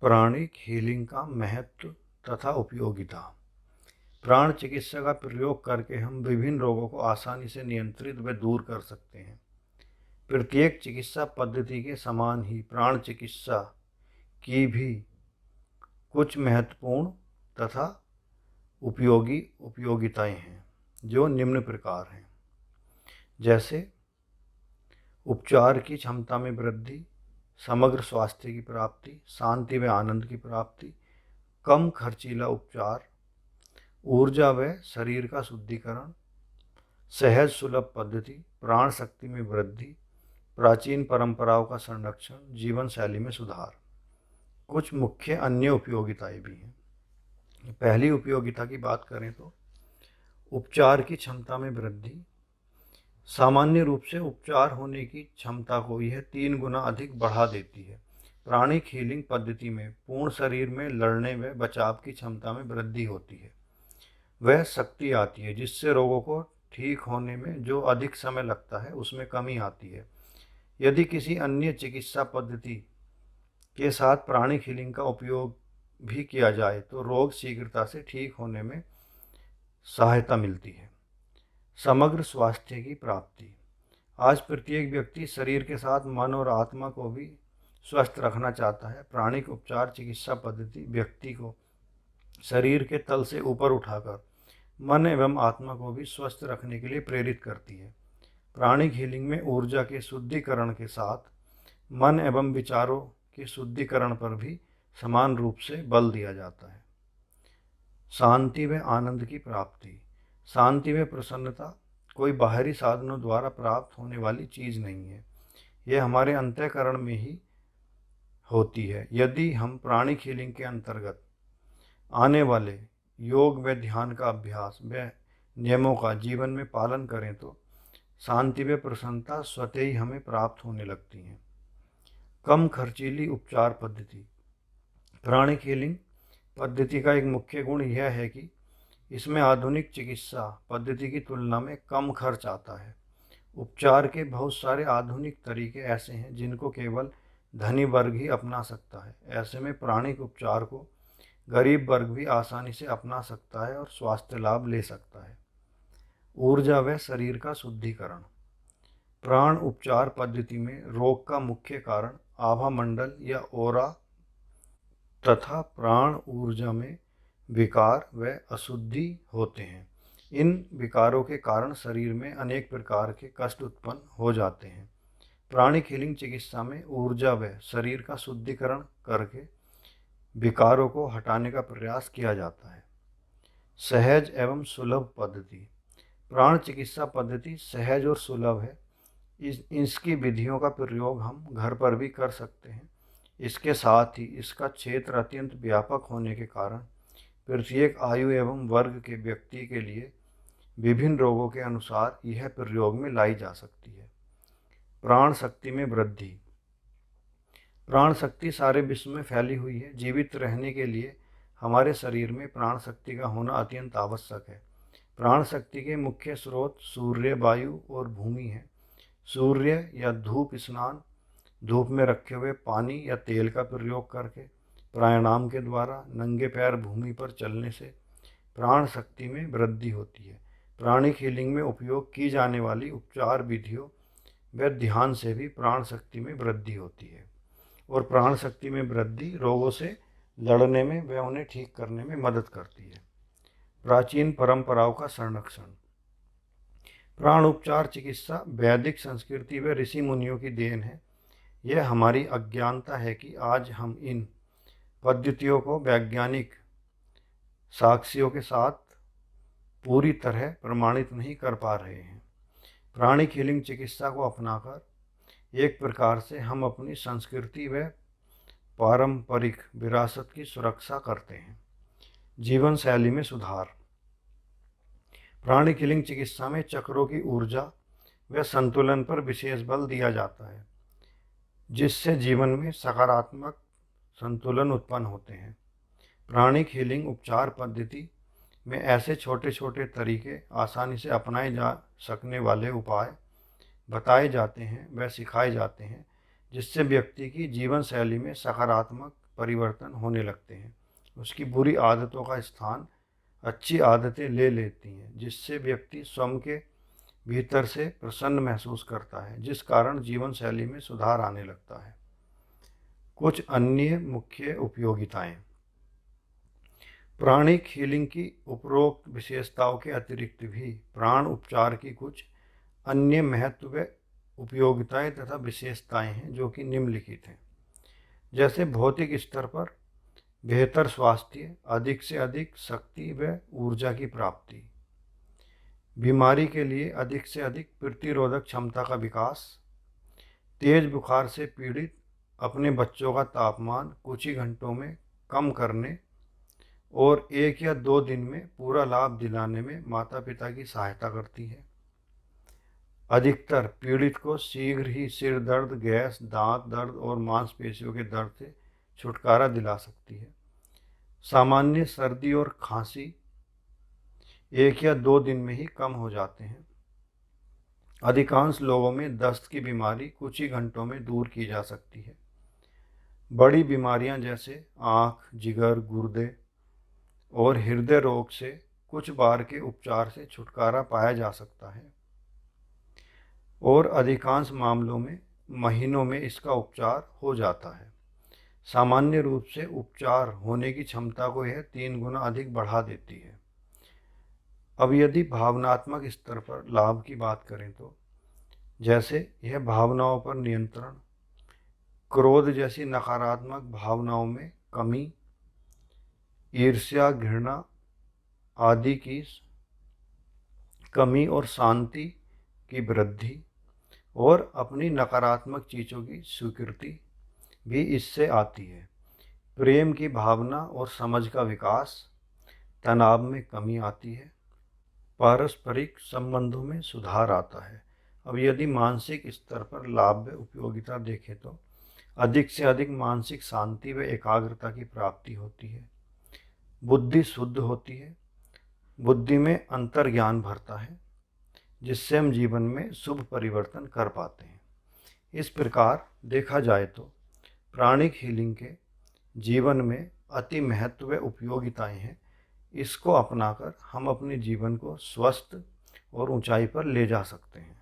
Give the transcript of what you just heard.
Pranic healing का महत्व तथा उपयोगिता। प्राण चिकित्सा का प्रयोग करके हम विभिन्न रोगों को आसानी से नियंत्रित व दूर कर सकते हैं। प्रत्येक चिकित्सा पद्धति के समान ही प्राण चिकित्सा की भी कुछ महत्वपूर्ण तथा उपयोगिताएं हैं, जो निम्न प्रकार हैं। जैसे उपचार की क्षमता में वृद्धि, समग्र स्वास्थ्य की प्राप्ति, शांति व आनंद की प्राप्ति, कम खर्चीला उपचार, ऊर्जा व शरीर का शुद्धिकरण, सहज सुलभ पद्धति, प्राण शक्ति में वृद्धि, प्राचीन परंपराओं का संरक्षण, जीवन शैली में सुधार। कुछ मुख्य अन्य उपयोगिताएं भी हैं। पहली उपयोगिता की बात करें तो उपचार की क्षमता में वृद्धि। सामान्य रूप से उपचार होने की क्षमता को यह 3 गुना अधिक बढ़ा देती है। प्राणिक हीलिंग पद्धति में पूर्ण शरीर में लड़ने व बचाव की क्षमता में वृद्धि होती है। वह शक्ति आती है जिससे रोगों को ठीक होने में जो अधिक समय लगता है उसमें कमी आती है। यदि किसी अन्य चिकित्सा पद्धति के साथ प्राणिक हीलिंग का उपयोग भी किया जाए तो रोग शीघ्रता से ठीक होने में सहायता मिलती है। समग्र स्वास्थ्य की प्राप्ति। आज प्रत्येक व्यक्ति शरीर के साथ मन और आत्मा को भी स्वस्थ रखना चाहता है। प्राणिक उपचार चिकित्सा पद्धति व्यक्ति को शरीर के तल से ऊपर उठाकर मन एवं आत्मा को भी स्वस्थ रखने के लिए प्रेरित करती है। प्राणिक हीलिंग में ऊर्जा के शुद्धिकरण के साथ मन एवं विचारों के शुद्धिकरण पर भी समान रूप से बल दिया जाता है। शांति व आनंद की प्राप्ति। शांति व प्रसन्नता कोई बाहरी साधनों द्वारा प्राप्त होने वाली चीज़ नहीं है, यह हमारे अंतःकरण में ही होती है। यदि हम प्राणिक हीलिंग के अंतर्गत आने वाले योग व ध्यान का अभ्यास व नियमों का जीवन में पालन करें तो शांति व प्रसन्नता स्वतः ही हमें प्राप्त होने लगती हैं। कम खर्चीली उपचार पद्धति। प्राणिक हीलिंग पद्धति का एक मुख्य गुण यह है कि इसमें आधुनिक चिकित्सा पद्धति की तुलना में कम खर्च आता है। उपचार के बहुत सारे आधुनिक तरीके ऐसे हैं जिनको केवल धनी वर्ग ही अपना सकता है। ऐसे में प्राणिक उपचार को गरीब वर्ग भी आसानी से अपना सकता है और स्वास्थ्य लाभ ले सकता है। ऊर्जा व शरीर का शुद्धिकरण। प्राण उपचार पद्धति में रोग का मुख्य कारण आभा मंडल या ओरा तथा प्राण ऊर्जा में विकार व अशुद्धि होते हैं। इन विकारों के कारण शरीर में अनेक प्रकार के कष्ट उत्पन्न हो जाते हैं। प्राणिक हीलिंग चिकित्सा में ऊर्जा व शरीर का शुद्धिकरण करके विकारों को हटाने का प्रयास किया जाता है। सहज एवं सुलभ पद्धति। प्राण चिकित्सा पद्धति सहज और सुलभ है। इसकी विधियों का प्रयोग हम घर पर भी कर सकते हैं। इसके साथ ही इसका क्षेत्र अत्यंत व्यापक होने के कारण प्रत्येक आयु एवं वर्ग के व्यक्ति के लिए विभिन्न रोगों के अनुसार यह प्रयोग में लाई जा सकती है। प्राण शक्ति में वृद्धि। प्राण शक्ति सारे विश्व में फैली हुई है। जीवित रहने के लिए हमारे शरीर में प्राण शक्ति का होना अत्यंत आवश्यक है। प्राण शक्ति के मुख्य स्रोत सूर्य, वायु और भूमि है। सूर्य या धूप स्नान, धूप में रखे हुए पानी या तेल का प्रयोग करके, प्राणायाम के द्वारा, नंगे पैर भूमि पर चलने से प्राण शक्ति में वृद्धि होती है। प्राणिक हीलिंग में उपयोग की जाने वाली उपचार विधियों व ध्यान से भी प्राण शक्ति में वृद्धि होती है और प्राण शक्ति में वृद्धि रोगों से लड़ने में व उन्हें ठीक करने में मदद करती है। प्राचीन परंपराओं का संरक्षण। प्राण उपचार चिकित्सा वैदिक संस्कृति व ऋषि मुनियों की देन है। यह हमारी अज्ञानता है कि आज हम इन पद्धतियों को वैज्ञानिक साक्ष्यों के साथ पूरी तरह प्रमाणित नहीं कर पा रहे हैं। प्राणिक हीलिंग चिकित्सा को अपनाकर एक प्रकार से हम अपनी संस्कृति व पारंपरिक विरासत की सुरक्षा करते हैं। जीवन शैली में सुधार। प्राणिक हीलिंग चिकित्सा में चक्रों की ऊर्जा व संतुलन पर विशेष बल दिया जाता है, जिससे जीवन में सकारात्मक संतुलन उत्पन्न होते हैं। प्राणिक हीलिंग उपचार पद्धति में ऐसे छोटे छोटे तरीके, आसानी से अपनाए जा सकने वाले उपाय बताए जाते हैं व सिखाए जाते हैं, जिससे व्यक्ति की जीवन शैली में सकारात्मक परिवर्तन होने लगते हैं। उसकी बुरी आदतों का स्थान अच्छी आदतें ले लेती हैं, जिससे व्यक्ति स्वयं के भीतर से प्रसन्न महसूस करता है, जिस कारण जीवन शैली में सुधार आने लगता है। कुछ अन्य मुख्य उपयोगिताएं। प्राणिक हीलिंग की उपरोक्त विशेषताओं के अतिरिक्त भी प्राण उपचार की कुछ अन्य महत्व उपयोगिताएं तथा विशेषताएं हैं जो कि निम्नलिखित हैं। जैसे भौतिक स्तर पर बेहतर स्वास्थ्य, अधिक से अधिक शक्ति व ऊर्जा की प्राप्ति, बीमारी के लिए अधिक से अधिक प्रतिरोधक क्षमता का विकास, तेज बुखार से पीड़ित अपने बच्चों का तापमान कुछ ही घंटों में कम करने और 1 या 2 दिन में पूरा लाभ दिलाने में माता पिता की सहायता करती है। अधिकतर पीड़ित को शीघ्र ही सिर दर्द, गैस, दांत दर्द और मांसपेशियों के दर्द से छुटकारा दिला सकती है। सामान्य सर्दी और खांसी 1 या 2 दिन में ही कम हो जाते हैं। अधिकांश लोगों में दस्त की बीमारी कुछ ही घंटों में दूर की जा सकती है। बड़ी बीमारियां जैसे आँख, जिगर, गुर्दे और हृदय रोग से कुछ बार के उपचार से छुटकारा पाया जा सकता है और अधिकांश मामलों में महीनों में इसका उपचार हो जाता है। सामान्य रूप से उपचार होने की क्षमता को यह 3 गुना अधिक बढ़ा देती है। अब यदि भावनात्मक स्तर पर लाभ की बात करें तो जैसे यह भावनाओं पर नियंत्रण, क्रोध जैसी नकारात्मक भावनाओं में कमी, ईर्ष्या, घृणा आदि की कमी और शांति की वृद्धि और अपनी नकारात्मक चीज़ों की स्वीकृति भी इससे आती है। प्रेम की भावना और समझ का विकास, तनाव में कमी आती है, पारस्परिक संबंधों में सुधार आता है। अब यदि मानसिक स्तर पर लाभ व उपयोगिता देखें तो अधिक से अधिक मानसिक शांति व एकाग्रता की प्राप्ति होती है। बुद्धि शुद्ध होती है, बुद्धि में अंतर्ज्ञान भरता है, जिससे हम जीवन में शुभ परिवर्तन कर पाते हैं। इस प्रकार देखा जाए तो प्राणिक हीलिंग के जीवन में अति महत्व व उपयोगिताएं हैं। इसको अपनाकर हम अपने जीवन को स्वस्थ और ऊंचाई पर ले जा सकते हैं।